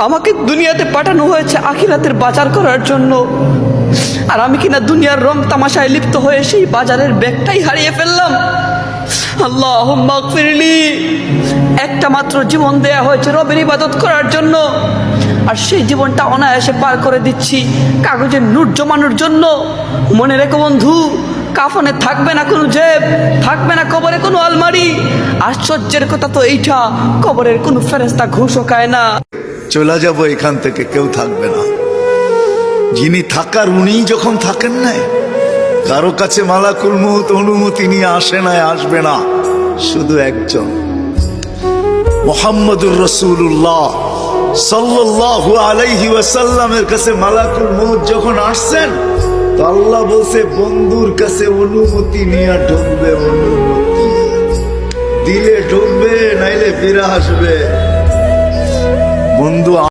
আমাকে দুনিয়াতে পাঠানো হয়েছে আখিরাতের বাজার করার জন্য, আর আমি কিনা দুনিয়ার রং তামাশায় লিপ্ত হয়ে সেই বাজারের ব্যাগটাই হারিয়ে ফেললাম। আল্লাহুম্মা গফিরলি। একটা মাত্র জীবন দেয়া হয়েছে রবের ইবাদত করার জন্য, আর সেই জীবনটা অনায়াসে পার করে দিচ্ছি কাগজের নোট জমানোর জন্য। মনে রেখো বন্ধু, কাফনে থাকবে না কোনো জেব, থাকবে না কবরে কোনো আলমারি। আশ্চর্যের কথা তো এইটা, কবরের কোনো ফেরেশতা ঘুষও খায় না। চলে যাব এখান থেকে, কেউ থাকবে না। যিনি থাকার উনিই যখন থাকেন নাই, কারো কাছে মালাকুল মউত অনুমতি নিয়ে আসে নাই, আসবে না। শুধু একজন মুহাম্মদুর রাসূলুল্লাহ সাল্লাল্লাহু আলাইহি ওয়াসাল্লামের কাছে মালাকুল মউত যখন আসছেন, তো আল্লাহ বলছে বন্ধুর কাছে অনুমতি নিয়ে ঢুকবে। অনুমতি দিলে ঢুকবে, নাইলে ফিরে আসবে। বন্ধু